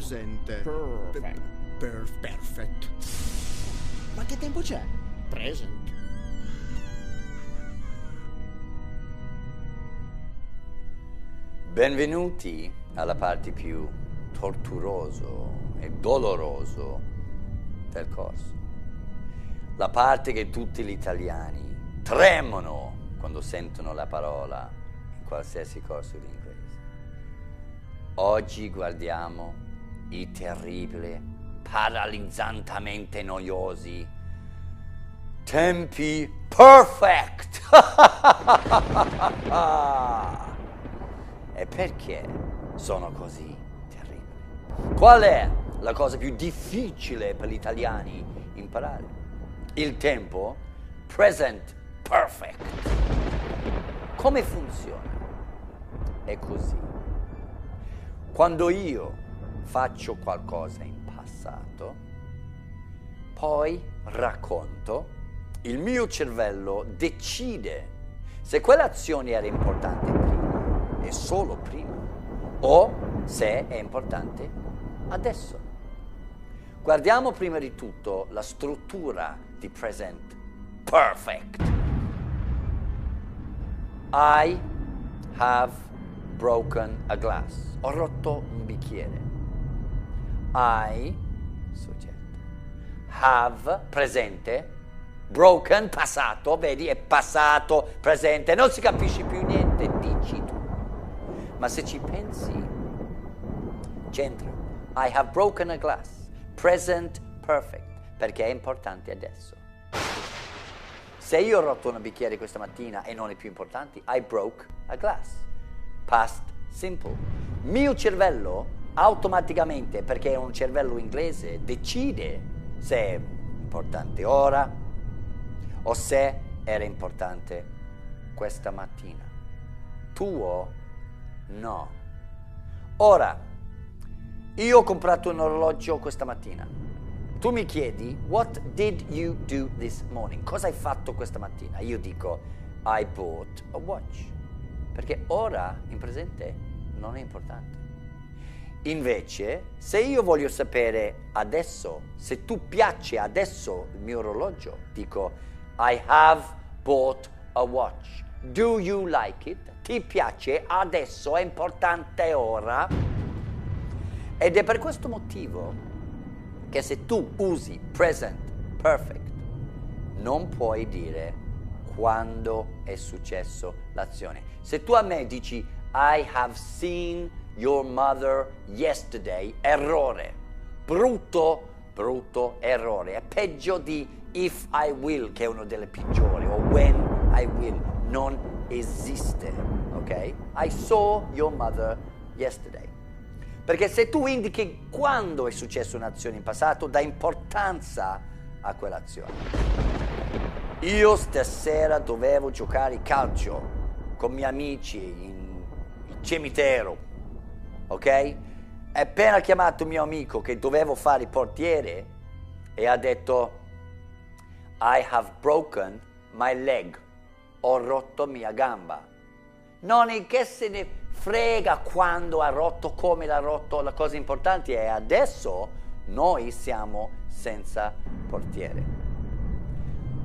presente. Perfect. Ma che tempo c'è? Present. Benvenuti alla parte più torturoso e doloroso del corso. La parte che tutti gli italiani tremano quando sentono la parola in qualsiasi corso di inglese. Oggi guardiamo i terribili, paralizzantemente noiosi tempi perfect. E perché sono così terribili? Qual è la cosa più difficile per gli italiani imparare? Il tempo present perfect. Come funziona? È così. Quando io faccio qualcosa in passato, poi racconto, il mio cervello decide se quell'azione era importante prima e solo prima, o se è importante adesso. Guardiamo prima di tutto la struttura di present perfect. I have broken a glass. Ho rotto un bicchiere. I, soggetto, have, presente, broken, passato, vedi, è passato, presente, non si capisce più niente, dici tu. Ma se ci pensi, c'entra. I have broken a glass. Present perfect. Perché è importante adesso. Se io ho rotto un bicchiere questa mattina e non è più importante, I broke a glass. Past simple. Mio cervello automaticamente, perché è un cervello inglese, decide se è importante ora o se era importante questa mattina. Tuo no. Ora, io ho comprato un orologio questa mattina. Tu mi chiedi, what did you do this morning? Cosa hai fatto questa mattina? Io dico, I bought a watch. Perché ora, in presente, non è importante. Invece, se io voglio sapere adesso, se tu piace adesso il mio orologio, dico, I have bought a watch. Do you like it? Ti piace adesso? È importante ora? Ed è per questo motivo che se tu usi present perfect non puoi dire quando è successo l'azione. Se tu a me dici I have seen your mother yesterday, errore, brutto errore, è peggio di if I will, che è uno delle peggiori, o when I will, non esiste, ok? I saw your mother yesterday. Perché se tu indichi quando è successa un'azione in passato, dà importanza a quell'azione. Io stasera dovevo giocare calcio con i miei amici in cimitero, ok? E appena chiamato il mio amico che dovevo fare il portiere e ha detto I have broken my leg, ho rotto mia gamba. Non è che se ne frega quando ha rotto, come l'ha rotto, la cosa importante è adesso noi siamo senza portiere.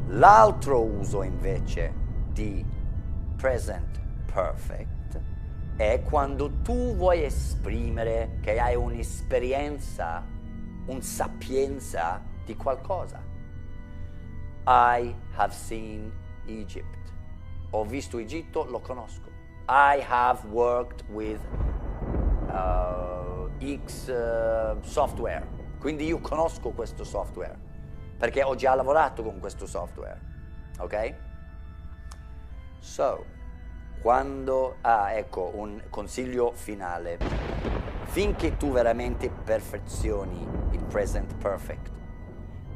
L'altro uso invece di present perfect è quando tu vuoi esprimere che hai un'esperienza, un sapienza di qualcosa. I have seen Egypt. Ho visto Egitto, lo conosco. I have worked with X software, quindi io conosco questo software, perché ho già lavorato con questo software, ok? So, quando, ecco, un consiglio finale, finché tu veramente perfezioni il present perfect,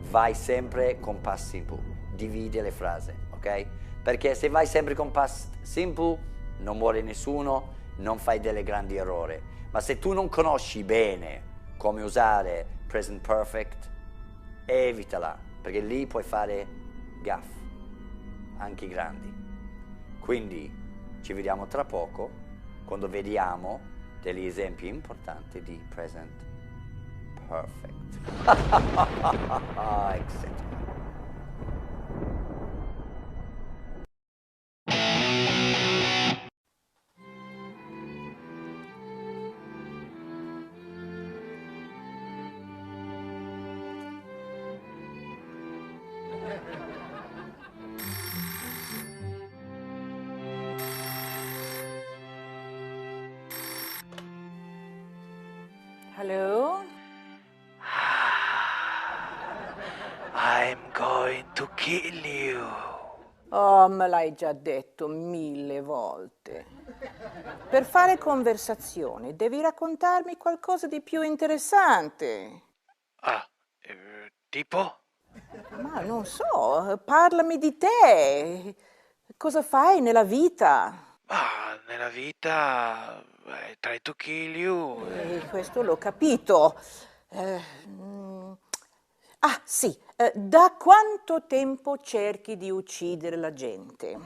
vai sempre con past simple, divide le frasi, ok? Perché se vai sempre con past simple, non muore nessuno, non fai delle grandi errori. Ma se tu non conosci bene come usare present perfect, evitala, perché lì puoi fare gaff, anche grandi. Quindi ci vediamo tra poco, quando vediamo degli esempi importanti di present Perfect. Excellent. Hello? I'm going to kill you. Oh, me l'hai già detto 1000 volte. Per fare conversazione devi raccontarmi qualcosa di più interessante. Tipo? Ma non so, parlami di te. Cosa fai nella vita? Nella vita I try to kill you. Questo l'ho capito. Sì, da quanto tempo cerchi di uccidere la gente?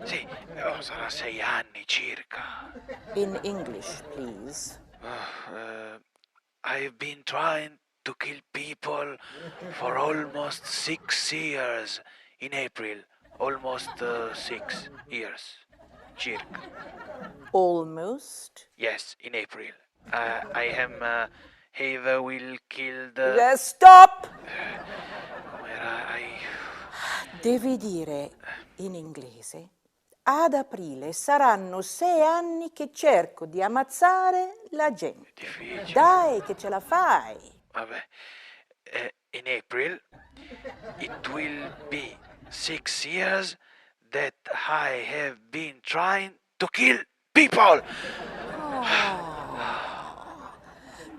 Sì, sarà 6 anni circa. In English, please. I've been trying to kill people for almost 6 years. In April, almost 6 years, circa. Almost. Yes, in April. I am have will kill the. Stop! Com'era? Devi dire in inglese: ad aprile saranno 6 anni che cerco di ammazzare la gente. Difficile. Dai, che ce la fai! Vabbè. In April, it will be 6 years that I have been trying to kill people.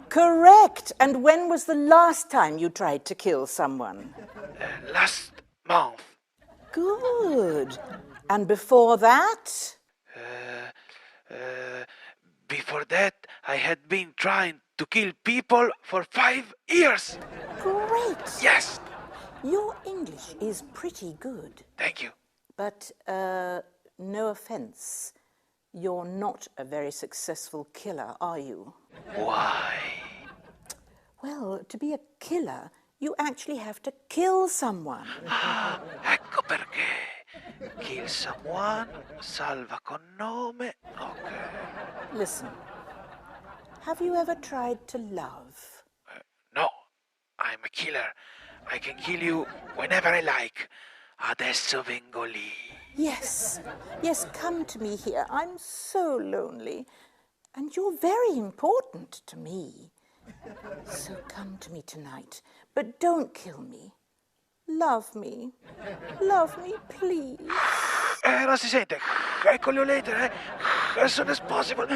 Correct! And when was the last time you tried to kill someone? Last month. Good. And before that? Before that, I had been trying to kill people for 5 years. Great! Yes, Your English is pretty good. thank you. But, no offense, you're not a very successful killer, are you? Why? Well, to be a killer, you actually have to kill someone. Ecco perché. Kill someone, salva con nome. Okay. Listen, have you ever tried to love? No, I'm a killer. I can kill you whenever I like. Adesso vengo lì. Yes, come to me here. I'm so lonely. And you're very important to me. So come to me tonight, but don't kill me. Love me. Love me, please. Non si sente. Ecco le lettere. As soon as possible.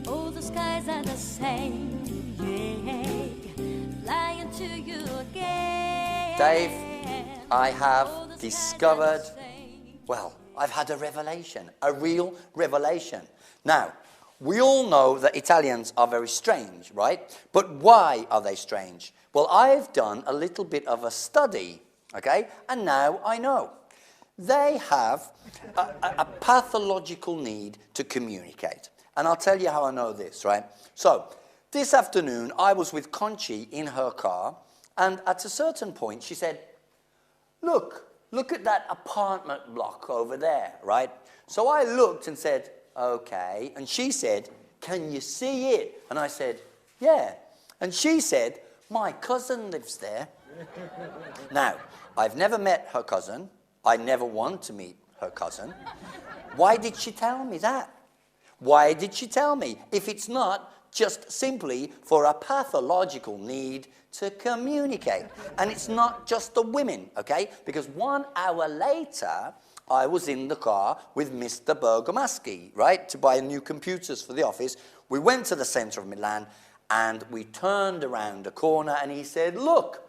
Oh, the skies are the same, yeah, flying to you again. Dave, I have Oh, the skies are the discovered, same. well, I've had a revelation, a real revelation. Now, we all know that Italians are very strange, right? But why are they strange? Well, I've done a little bit of a study, okay? And now I know. They have a pathological need to communicate. And I'll tell you how I know this, right? So, this afternoon, I was with Conchi in her car, and at a certain point, she said, look at that apartment block over there, right? So I looked and said, okay. And she said, can you see it? And I said, yeah. And she said, my cousin lives there. Now, I've never met her cousin. I never want to meet her cousin. Why did she tell me that? Why did she tell me if it's not just simply for a pathological need to communicate? And it's not just the women, okay? Because 1 hour later, I was in the car with Mr. Bergamaschi, right, to buy new computers for the office. We went to the centre of Milan, And we turned around a corner and he said, look,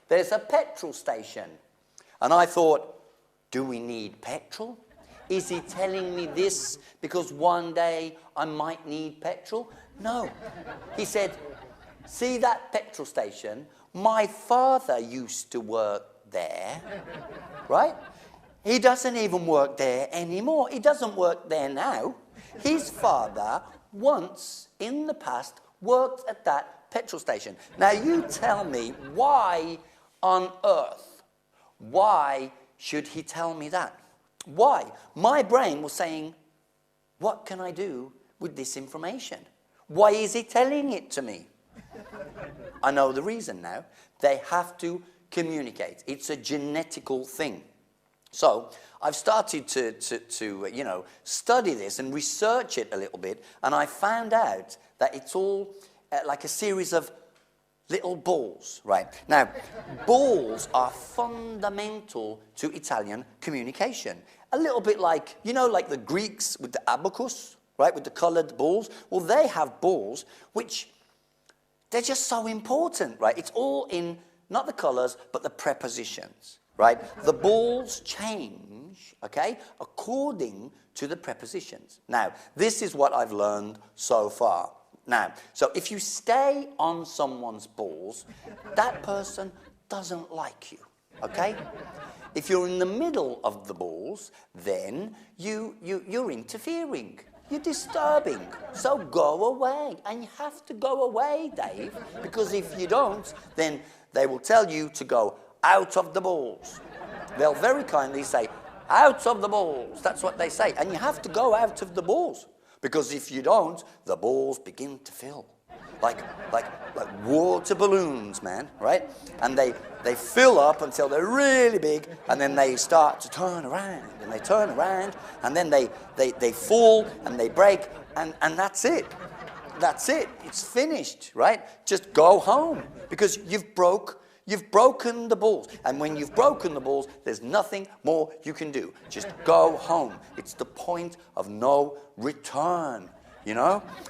there's a petrol station. And I thought, do we need petrol? Is he telling me this because one day I might need petrol? No. He said, see that petrol station? My father used to work there, right? He doesn't even work there anymore. He doesn't work there now. His father once in the past worked at that petrol station. Now you tell me, why on earth? Why should he tell me that? Why? My brain was saying, what can I do with this information? Why is he telling it to me? I know the reason now. They have to communicate. It's a genetical thing. So I've started to study this and research it a little bit, and I found out that it's all like a series of little balls, right? Now, balls are fundamental to Italian communication. A little bit like, like the Greeks with the abacus, right, with the colored balls. Well, they have balls which, they're just so important, right? It's all in, not the colors, but the prepositions, right? The balls change, okay, according to the prepositions. Now, this is what I've learned so far. Now, so if you stay on someone's balls, that person doesn't like you, okay? If you're in the middle of the balls, then you're interfering. You're disturbing. So go away. And you have to go away, Dave, because if you don't, then they will tell you to go out of the balls. They'll very kindly say, out of the balls. That's what they say. And you have to go out of the balls. Because if you don't, the balls begin to fill. Like water balloons, man, right? And they fill up until they're really big, and then they start to turn around, and they turn around, and then they fall, and they break, and that's it. That's it. It's finished, right? Just go home, because you've broken the balls. And when you've broken the balls, there's nothing more you can do. Just go home. It's the point of no return,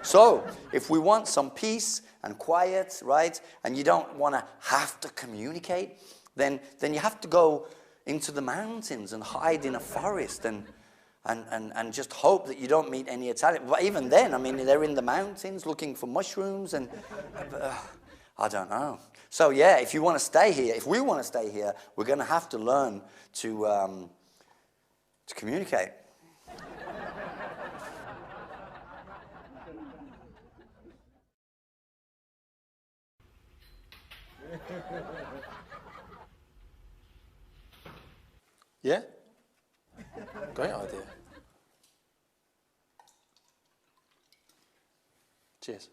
So, if we want some peace and quiet, right, and you don't want to have to communicate, then you have to go into the mountains and hide in a forest and just hope that you don't meet any Italian. But even then, I mean, they're in the mountains looking for mushrooms and... I don't know. So yeah, if you want to stay here, if we want to stay here, we're going to have to learn to communicate. Yeah? Great idea. Cheers.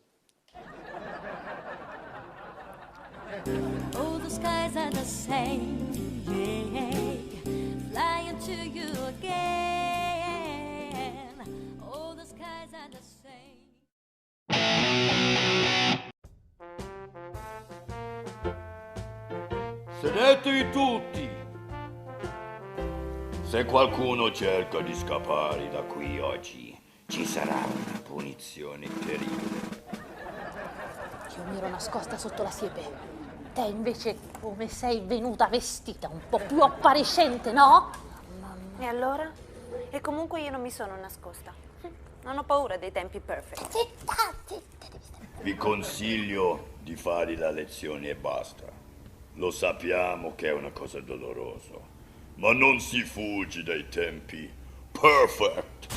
Oh, the skies are the same, yeah, flying to you again. Oh, the skies are the same. Sedetevi tutti! Se qualcuno cerca di scappare da qui oggi, ci sarà una punizione terribile. Io mi ero nascosta sotto la siepe. Te invece come sei venuta vestita? Un po' più appariscente, no? E allora? E comunque io non mi sono nascosta. Non ho paura dei tempi perfect. Zitta, zitta, devi stare. Vi consiglio di fare la lezione e basta. Lo sappiamo che è una cosa dolorosa, ma non si fugge dai tempi perfect.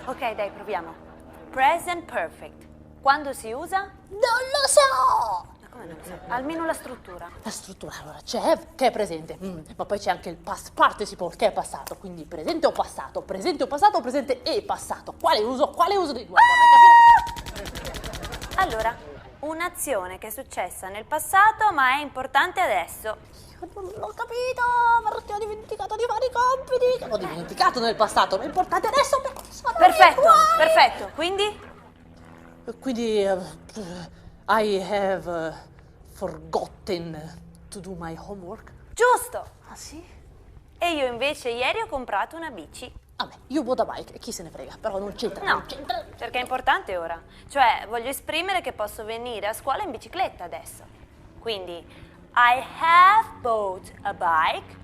Ok, dai, proviamo. Present perfect. Quando si usa? Non lo so! Ma come non so? Almeno la struttura. La struttura allora c'è, che è presente, ma poi c'è anche il past participle che è passato, quindi presente o passato, presente e passato. Quale uso dei due? Allora, un'azione che è successa nel passato ma è importante adesso. Io non l'ho capito, perché ho dimenticato di fare i compiti. L'ho dimenticato nel passato, ma è importante adesso perché sono Perfetto. Quindi? I have forgotten to do my homework. Giusto! Ah sì? E io invece ieri ho comprato una bici. Vabbè, you bought a bike, chi se ne frega, però non c'entra, No, non c'entra. perché è importante ora. Cioè, voglio esprimere che posso venire a scuola in bicicletta adesso. Quindi, I have bought a bike,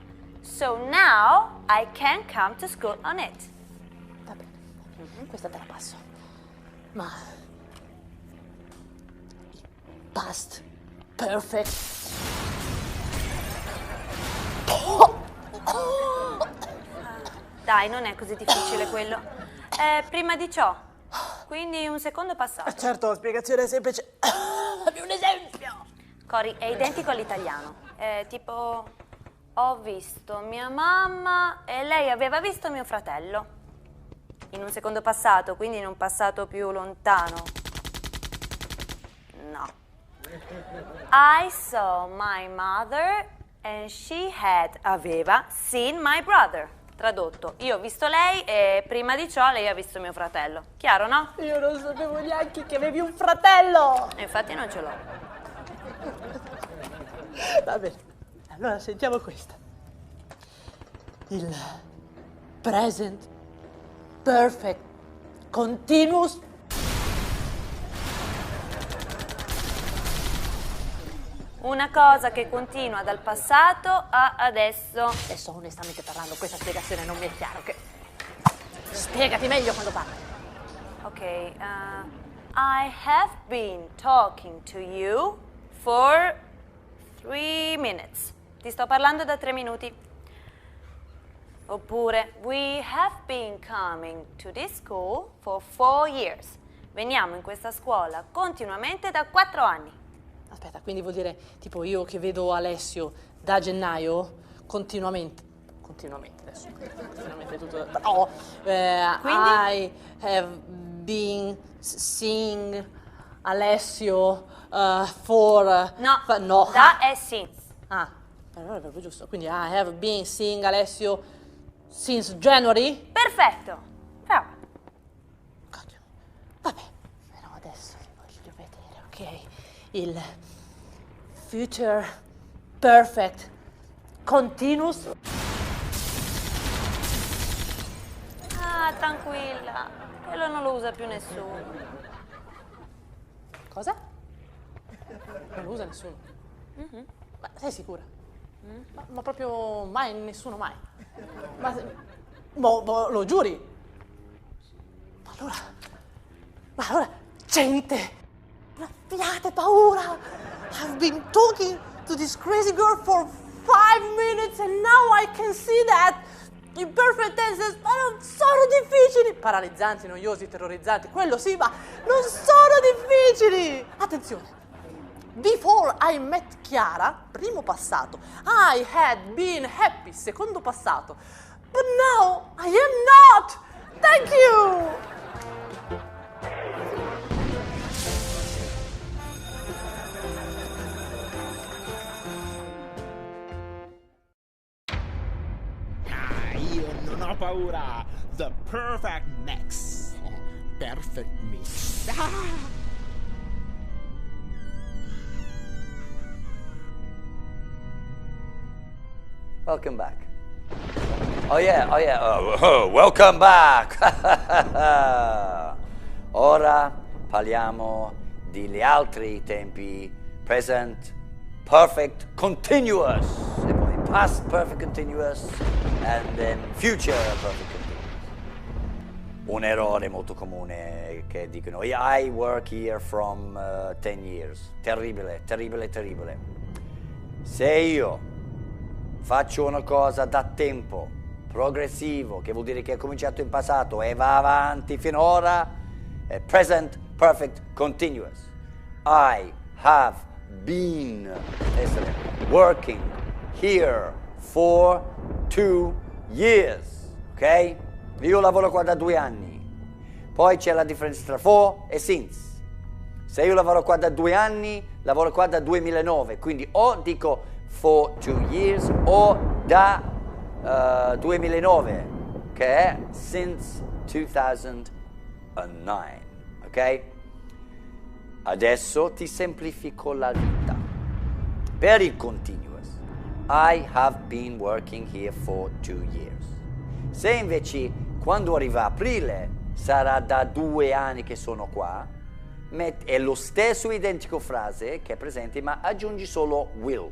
so now I can come to school on it. Va bene, questa te la passo. Ma il past perfect. Dai, non è così difficile quello. È prima di ciò. Quindi un secondo passato. Certo, spiegazione semplice. Fammi un esempio. Cori, è identico all'italiano. È tipo, ho visto mia mamma e lei aveva visto mio fratello. In un secondo passato, quindi in un passato più lontano. No. I saw my mother and she aveva seen my brother. Tradotto, io ho visto lei e prima di ciò lei ha visto mio fratello. Chiaro, no? Io non sapevo neanche che avevi un fratello. E infatti non ce l'ho. Va bene, allora sentiamo questa. Il present perfect continuous. Una cosa che continua dal passato a adesso. Adesso onestamente parlando questa spiegazione non mi è chiaro. Spiegati meglio quando parli. Ok, I have been talking to you for 3 minutes. Ti sto parlando da 3 minuti. Oppure, we have been coming to this school for 4 years. Veniamo in questa scuola continuamente da 4 anni. Aspetta, quindi vuol dire tipo io che vedo Alessio da gennaio continuamente adesso, continuamente tutto. Oh, I have been seeing Alessio for. No, da è since. Ah, allora è proprio giusto. Quindi I have been seeing Alessio since January. Perfetto, bravo. Cacchio. Vabbè, però adesso voglio vedere, ok? Il future perfect continuous. Ah, tranquilla, quello non lo usa più nessuno. Cosa? Non lo usa nessuno? Ma sei sicura? Ma proprio mai, nessuno mai? Ma lo giuri? Ma allora, gente, abbiate paura! I've been talking to this crazy girl for 5 minutes and now I can see that i perfect tenses ma non sono difficili! Paralizzanti, noiosi, terrorizzanti, quello sì, ma non sono difficili! Attenzione! Before I met Chiara, primo passato. I had been happy, secondo passato. But now I am not! Thank you! Io non ho paura. The perfect mix. Perfect mix. Welcome back. Oh yeah. Welcome back. Ora parliamo degli altri tempi present perfect continuous e poi past perfect continuous and then future perfect continuous. Un errore molto comune che dicono I work here from 10 years. Terribile. Se io faccio una cosa da tempo progressivo, che vuol dire che è cominciato in passato e va avanti finora, è present perfect continuous. I have been working here for 2 years, ok? Io lavoro qua da 2 anni. Poi c'è la differenza tra for e since. Se io lavoro qua da 2 anni, lavoro qua da 2009, quindi o dico for 2 years o da 2009, che è since 2009, ok? Adesso ti semplifico la vita. Per il continuous, I have been working here for 2 years. Se invece quando arriva aprile, sarà da 2 anni che sono qua, è lo stesso identico frase che è presente, ma aggiungi solo will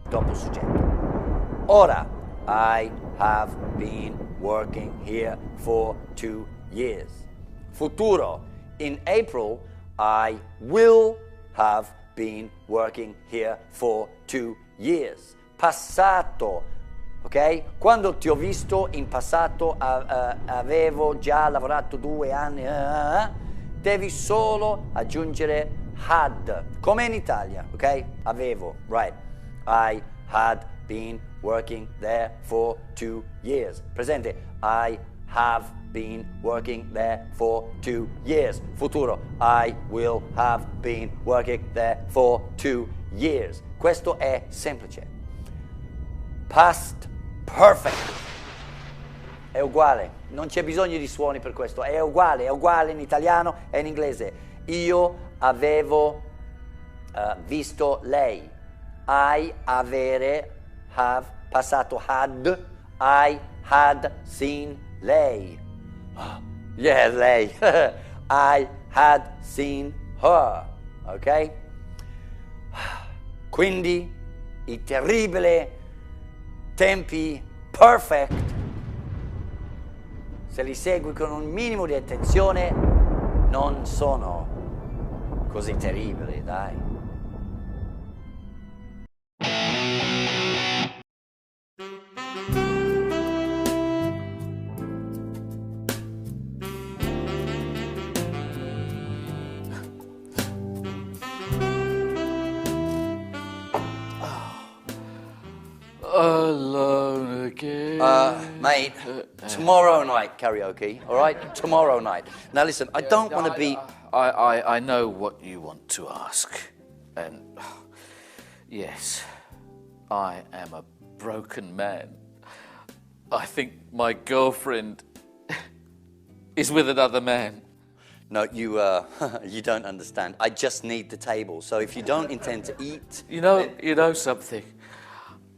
dopo soggetto. Ora, I have been working here for 2 years. Futuro, in April, I will have been working here for 2 years. Passato, ok? Quando ti ho visto in passato avevo già lavorato 2 anni, devi solo aggiungere had, come in Italia, ok? Avevo, right? I had been working there for 2 years. Presente, I have been working there for 2 years. Futuro, I will have been working there for 2 years. Questo è semplice. Past perfect è uguale, non c'è bisogno di suoni per questo, è uguale in italiano e in inglese. Io avevo visto lei. I, avere, have, passato had, I had seen lei. Yeah, lei. I had seen her. Ok? Quindi i terribili tempi perfect, se li segui con un minimo di attenzione, non sono così terribili, dai. Alone again. Mate, tomorrow night karaoke, all right? Tomorrow night. Now listen, I don't want to be... I know what you want to ask. And yes, I am a broken man. I think my girlfriend is with another man. No, you don't understand. I just need the table. So if you don't intend to eat... You know something?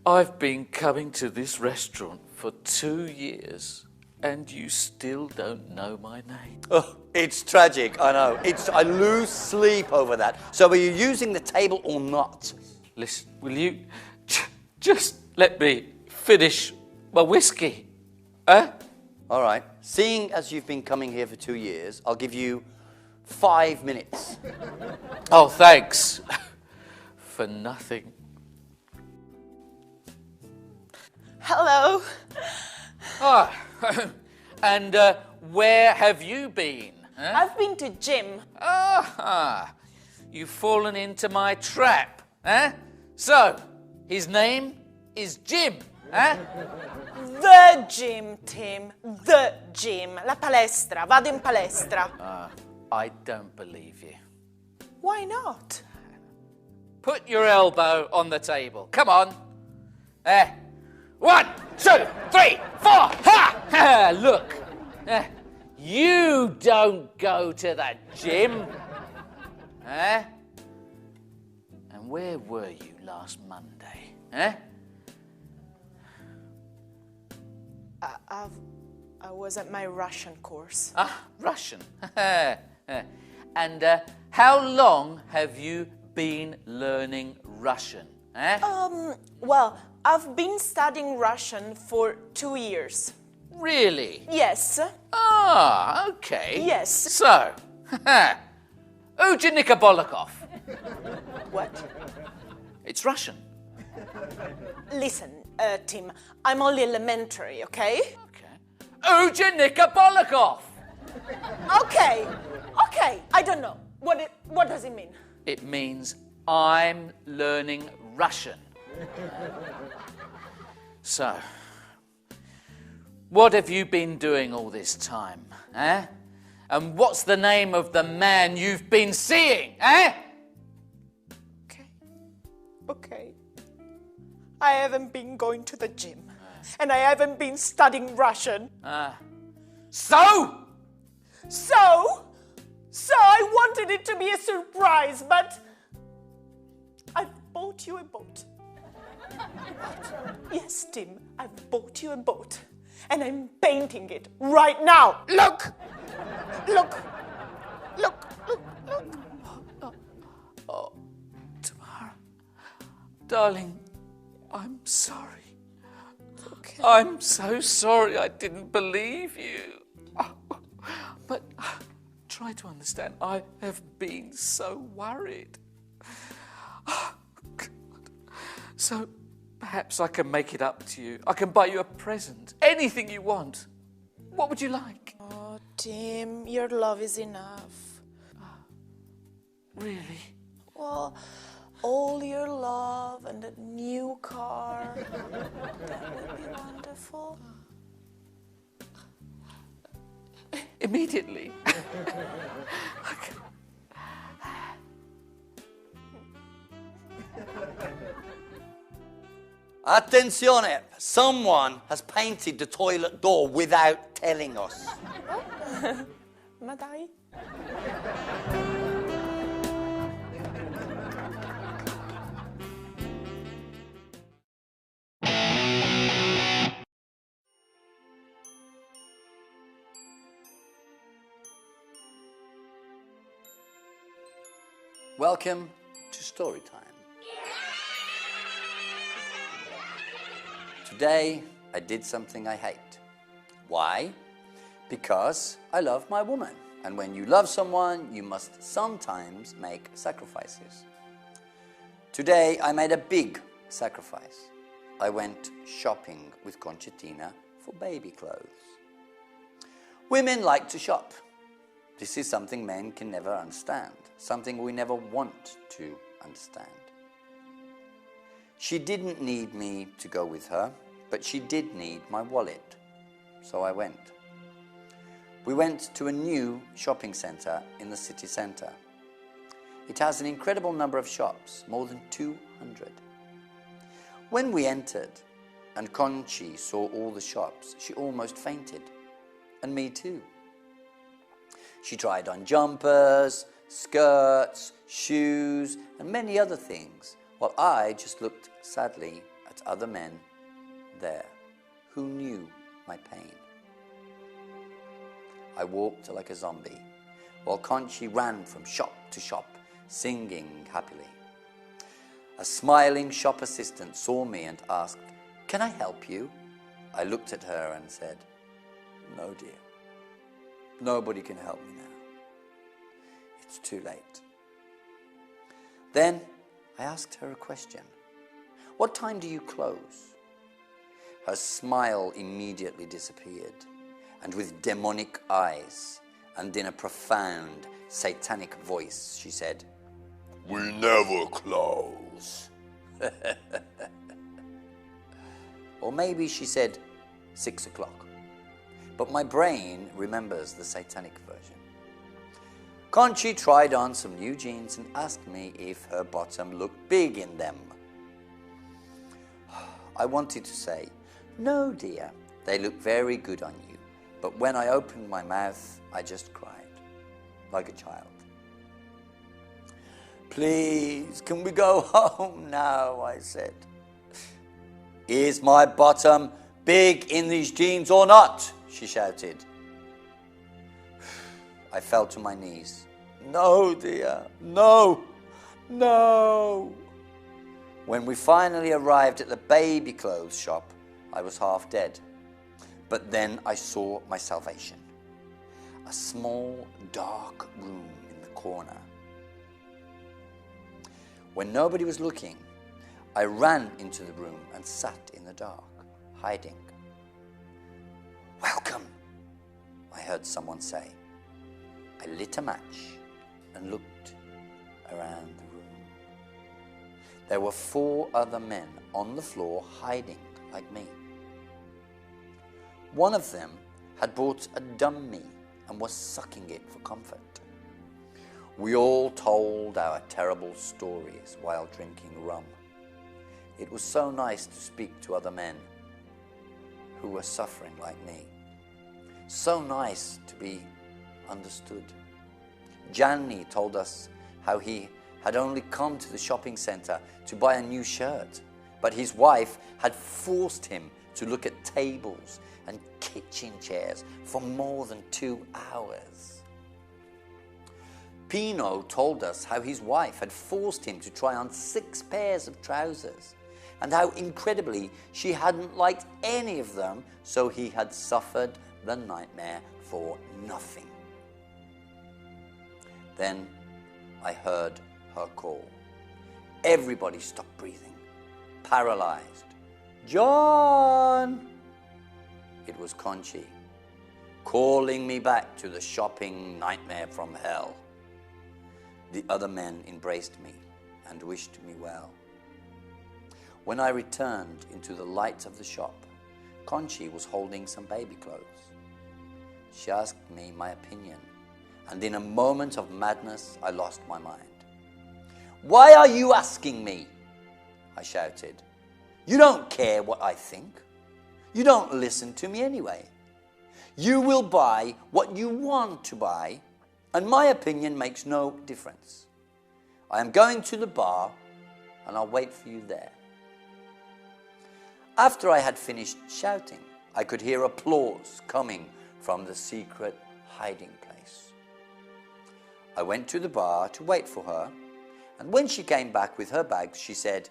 I've been coming to this restaurant for 2 years, and you still don't know my name. Oh, it's tragic, I know. I lose sleep over that. So are you using the table or not? Listen, will you just let me finish my whiskey? Huh? All right. Seeing as you've been coming here for 2 years, I'll give you 5 minutes. Oh, thanks. For nothing. Hello. Ah, and where have you been? Huh? I've been to gym. Ah, you've fallen into my trap, eh? So, his name is Jim, eh? The gym, Tim. The gym. La palestra. Vado in palestra. I don't believe you. Why not? Put your elbow on the table. Come on. 1, 2, 3, 4. Ha! Look. You don't go to the gym. Eh? And where were you last Monday? Eh? I was at my Russian course. Russian. And how long have you been learning Russian? Eh? Well, I've been studying Russian for 2 years. Really? Yes. Ah, okay. Yes. So, Uja Nikobolikov. What? It's Russian. Listen, Tim, I'm only elementary, okay? Okay. Uja Nikobolikov. Okay, I don't know. What does it mean? It means I'm learning Russian. So, what have you been doing all this time, eh? And what's the name of the man you've been seeing, eh? Okay. I haven't been going to the gym. And I haven't been studying Russian. So? So I wanted it to be a surprise, but I've bought you a boat. Yes, Tim, I've bought you a boat. and I'm painting it right now. Look! Look! Look, look, look. Tamara, darling, I'm sorry. I'm so sorry I didn't believe you. But try to understand, I have been so worried. God. So perhaps I can make it up to you. I can buy you a present, anything you want. What would you like? Oh, Tim, your love is enough. Really? Well, all your love and a new car. That would be wonderful. Immediately. Attenzione! Someone has painted the toilet door without telling us. Ma dai. Welcome to story time. Today, I did something I hate. Why? Because I love my woman. And when you love someone, you must sometimes make sacrifices. Today, I made a big sacrifice. I went shopping with Concertina for baby clothes. Women like to shop. This is something men can never understand, something we never want to understand. She didn't need me to go with her, but she did need my wallet, so I went. We went to a new shopping centre in the city centre. It has an incredible number of shops, more than 200. When we entered and Conchi saw all the shops, she almost fainted, and me too. She tried on jumpers, skirts, shoes, and many other things, while I just looked sadly at other men there who knew my pain. I walked like a zombie, while Conchi ran from shop to shop, singing happily. A smiling shop assistant saw me and asked, "Can I help you?" I looked at her and said, "No, dear. Nobody can help me now. It's too late." Then I asked her a question. "What time do you close?" Her smile immediately disappeared, and with demonic eyes and in a profound, satanic voice, she said, "We never close." Or maybe she said 6 o'clock. But my brain remembers the satanic version. Conchi tried on some new jeans and asked me if her bottom looked big in them. I wanted to say, "No, dear, they look very good on you." But when I opened my mouth, I just cried, like a child. "Please, can we go home now?" I said. "Is my bottom big in these jeans or not?" she shouted. I fell to my knees. "No, dear, no, no." When we finally arrived at the baby clothes shop, I was half dead. But then I saw my salvation. A small, dark room in the corner. When nobody was looking, I ran into the room and sat in the dark, hiding. "Welcome," I heard someone say. I lit a match and looked around the room. There were 4 other men on the floor hiding like me. One of them had bought a dummy and was sucking it for comfort. We all told our terrible stories while drinking rum. It was so nice to speak to other men who were suffering like me. So nice to be understood. Gianni told us how he had only come to the shopping center to buy a new shirt, but his wife had forced him to look at tables and kitchen chairs for more than 2 hours. Pino told us how his wife had forced him to try on 6 pairs of trousers and how incredibly she hadn't liked any of them, so he had suffered the nightmare for nothing. Then I heard her call. Everybody stopped breathing, paralyzed. John! It was Conchi, calling me back to the shopping nightmare from hell. The other men embraced me and wished me well. When I returned into the light of the shop, Conchi was holding some baby clothes. She asked me my opinion, and in a moment of madness, I lost my mind. "Why are you asking me?" I shouted. "You don't care what I think. You don't listen to me anyway. You will buy what you want to buy, and my opinion makes no difference. I am going to the bar, and I'll wait for you there." After I had finished shouting, I could hear applause coming from the secret hiding place. I went to the bar to wait for her, and when she came back with her bags, she said,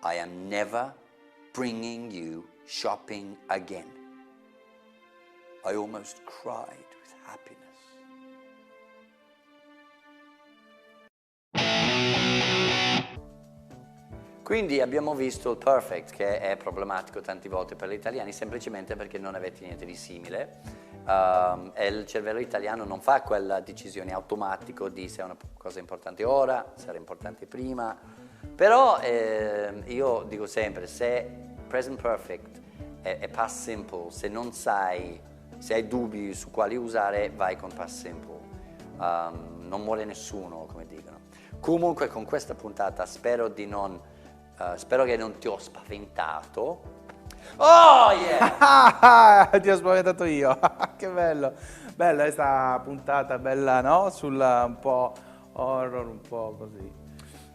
"I am never bringing you shopping again." I almost cried with happiness. Quindi abbiamo visto il perfect, che è problematico tante volte per gli italiani semplicemente perché non avete niente di simile. E il cervello italiano non fa quella decisione automatica di se è una cosa importante ora, se era importante prima. Però io dico sempre, se present perfect è past simple, se non sai, se hai dubbi su quali usare, vai con past simple. Non muore nessuno, come dicono. Comunque con questa puntata spero che non ti ho spaventato. Oh yeah! Ti ho spaventato io. Che bello. Bella questa puntata, bella, no? Sulla un po' horror, un po' così.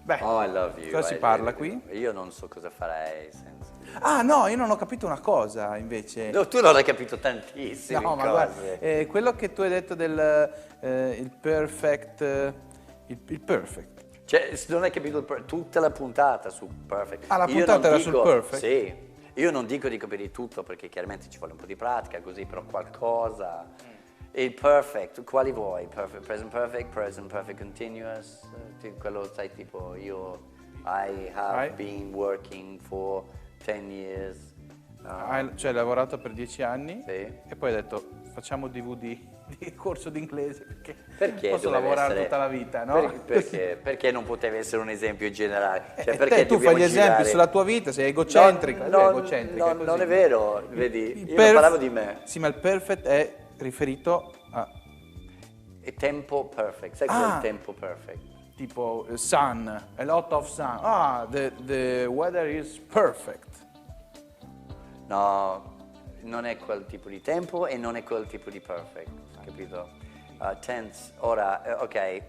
Beh, Oh, I love you. cosa si parla qui? Io non so cosa farei senza. Ah no, io non ho capito una cosa invece. No, tu non hai capito tantissime No, ma cose. guarda, quello che tu hai detto del il perfect, il perfect. Cioè, non hai capito tutta la puntata su perfect. Ah, la Io puntata non era dico- sul perfect? Sì. Io non dico di capire tutto perché chiaramente ci vuole un po' di pratica, così, però qualcosa. Il perfect, quali vuoi? Present perfect continuous, quello sai tipo I have been working for 10 years. Cioè hai lavorato per 10 anni Sì. e poi hai detto facciamo DVD di corso d'inglese Perché posso doveva lavorare essere- tutta la vita, no? Perché non poteva essere un esempio generale? Cioè, E perché tu fai dobbiamo gli esempi girare- sulla tua vita, sei egocentrica, No, sei no, egocentrica, no, così. non è vero, vedi, Il io non parlavo di me. Sì, ma il perfect è riferito a E tempo perfect, sai cos'è il tempo perfect? tipo sun, a lot of sun. Ah, the weather is perfect. No, non è quel tipo di tempo e non è quel tipo di perfect, capito? Tense, ora, ok.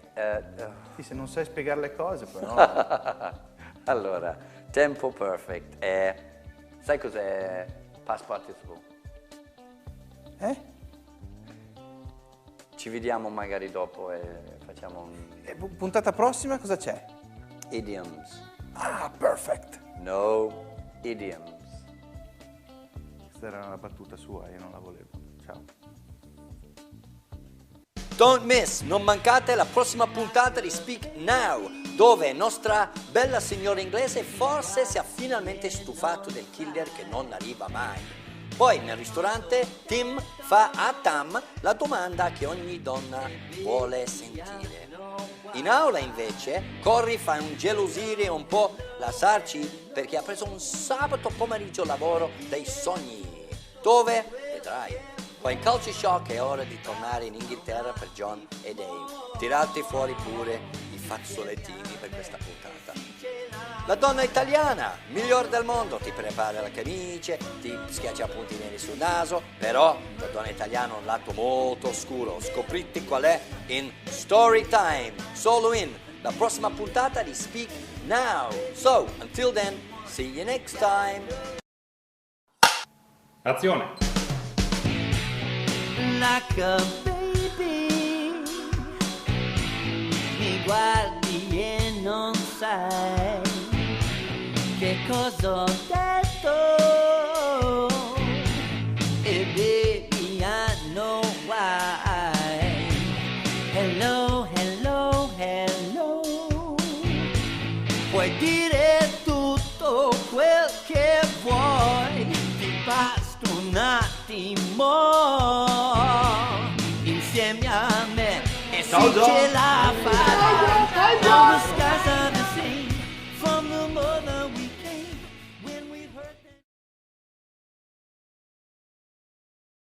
Sì, se non sai spiegare le cose però. Allora, tempo perfect è, sai cos'è past participle? Ci vediamo magari dopo e facciamo un Puntata prossima cosa c'è? idioms. Ah, perfect. No idioms. Questa era una battuta sua, io non la volevo. Ciao. Don't miss, non mancate la prossima puntata di Speak Now, dove nostra bella signora inglese forse si è finalmente stufato del killer che non arriva mai. Poi nel ristorante Tim fa a Tam la domanda che ogni donna vuole sentire. In aula invece Corey fa un gelosire un po' la Sarci perché ha preso un sabato pomeriggio lavoro dei sogni. Dove? Vedrai. Poi in Culture Shock è ora di tornare in Inghilterra per John e Dave. Tirate fuori pure i fazzolettini per questa puntata. La donna italiana, miglior del mondo, ti prepara la camicia, ti schiaccia punti neri sul naso, però la donna italiana ha un lato molto oscuro. Scoprite qual è in Story Time, solo in la prossima puntata di Speak Now. So, until then, see you next time. Azione. Like a baby, mi guardi e non sai che cosa ho detto. E baby, I know why. Hello, hello, hello. Puoi dire tutto quel che vuoi, ti basta un attimo insieme a me e se ce la fai.